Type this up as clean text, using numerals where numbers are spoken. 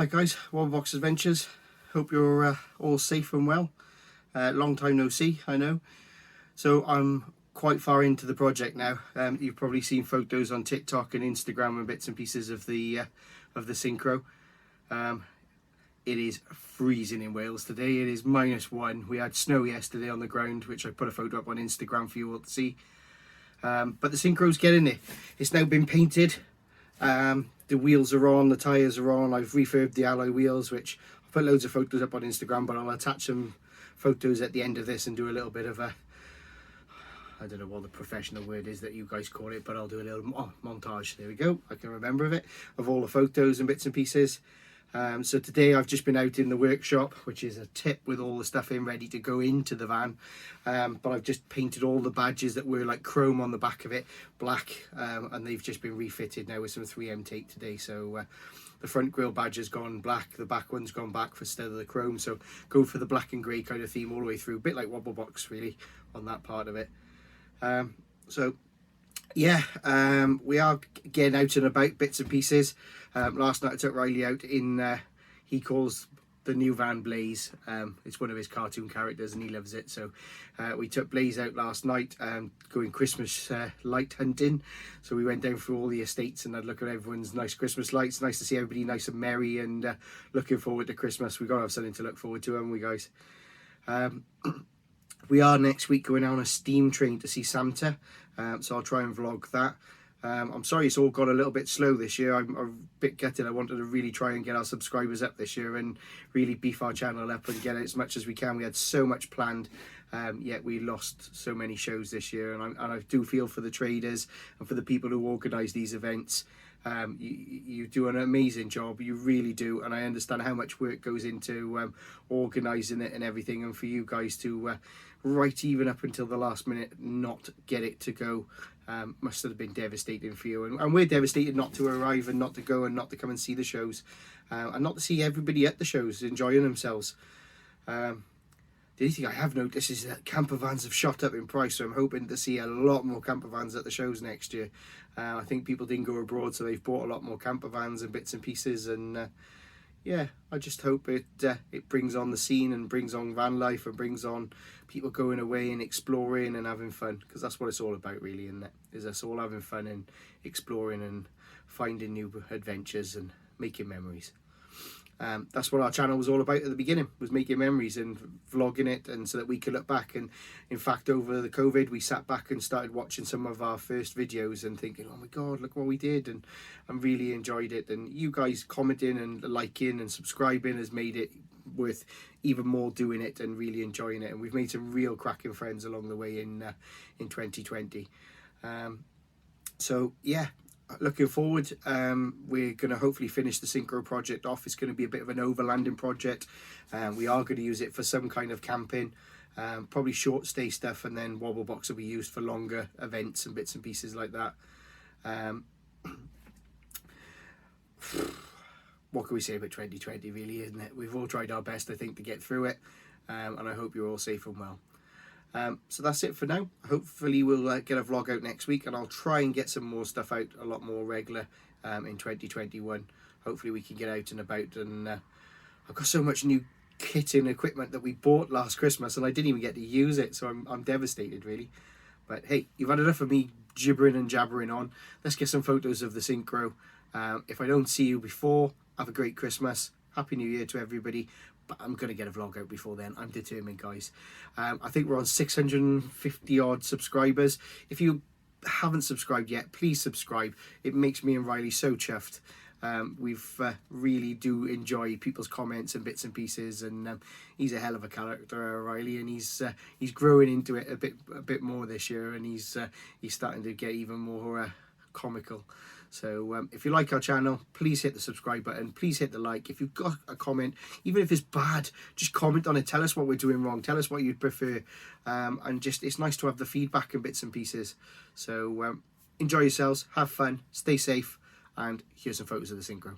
Hi guys, Wobblebox Adventures. Hope you're all safe and well. Long time no see, I know. So I'm quite far into the project now. You've probably seen photos on TikTok and Instagram and bits and pieces of the Syncro. It is freezing in Wales today. It is -1. We had snow yesterday on the ground, which I put a photo up on Instagram for you all to see. But the Syncro's getting there. It's now been painted. The wheels are on, the tyres are on. I've refurbed the alloy wheels, which I'll put loads of photos up on Instagram, but I'll attach some photos at the end of this and do a little bit of a, I don't know what the professional word is that you guys call it, but I'll do a little montage. There we go. I can remember of all the photos and bits and pieces. So today I've just been out in the workshop, which is a tip with all the stuff in ready to go into the van. But I've just painted all the badges that were like chrome on the back of it black, and they've just been refitted now with some 3M tape today. So the front grille badge has gone black, the back one's gone black instead of the chrome. So go for the black and grey kind of theme all the way through, a bit like Wobblebox really on that part of it. Yeah, we are getting out and about bits and pieces. Last night I took Riley out in, he calls the new van Blaze. It's one of his cartoon characters and he loves it. So we took Blaze out last night going Christmas light hunting. So we went down through all the estates and had a look at everyone's nice Christmas lights. Nice to see everybody nice and merry and looking forward to Christmas. We've got to have something to look forward to, haven't we guys? We are next week going on a steam train to see Santa, so I'll try and vlog that. I'm sorry it's all gone a little bit slow this year. I'm a bit gutted. I wanted to really try and get our subscribers up this year and really beef our channel up and get as much as we can. We had so much planned, yet we lost so many shows this year, and I do feel for the traders and for the people who organise these events. You do an amazing job, you really do, and I understand how much work goes into organising it and everything, and for you guys to right even up until the last minute not get it to go must have been devastating for you, and we're devastated not to arrive and not to go and not to come and see the shows, and not to see everybody at the shows enjoying themselves. The only thing I have noticed is that camper vans have shot up in price, so I'm hoping to see a lot more camper vans at the shows next year. I think people didn't go abroad, so they've bought a lot more camper vans and bits and pieces, and yeah, I just hope it brings on the scene and brings on van life and brings on people going away and exploring and having fun, because that's what it's all about really, isn't it? Is us all having fun and exploring and finding new adventures and making memories. That's what our channel was all about at the beginning, was making memories and vlogging it, and so that we could look back. And in fact, over the COVID, we sat back and started watching some of our first videos and thinking, oh my god, look what we did, and really enjoyed it. And you guys commenting and liking and subscribing has made it worth even more doing it and really enjoying it. And we've made some real cracking friends along the way in 2020. So yeah, looking forward. We're going to hopefully finish the Syncro project off. It's going to be a bit of an overlanding project. We are going to use it for some kind of camping, probably short stay stuff, and then Wobblebox will be used for longer events and bits and pieces like that. What can we say about 2020 really, isn't it? We've all tried our best, I think, to get through it, and I hope you're all safe and well. So that's it for now. Hopefully we'll get a vlog out next week, and I'll try and get some more stuff out a lot more regular in 2021. Hopefully we can get out and about, and I've got so much new kit and equipment that we bought last Christmas and I didn't even get to use it, so I'm devastated really. But hey, you've had enough of me gibbering and jabbering on. Let's get some photos of the Syncro. If I don't see you before, have a great Christmas, Happy New Year to everybody. But I'm going to get a vlog out before then. I'm determined, guys. I think we're on 650 odd subscribers. If you haven't subscribed yet, please subscribe. It makes me and Riley so chuffed. We've really do enjoy people's comments and bits and pieces, and he's a hell of a character, Riley, and he's growing into it a bit more this year, and he's starting to get even more comical. So if you like our channel, please hit the subscribe button, please hit the like. If you've got a comment, even if it's bad, just comment on it, tell us what we're doing wrong, tell us what you'd prefer, and just, it's nice to have the feedback and bits and pieces. So enjoy yourselves, have fun, stay safe, and here's some photos of the Syncro.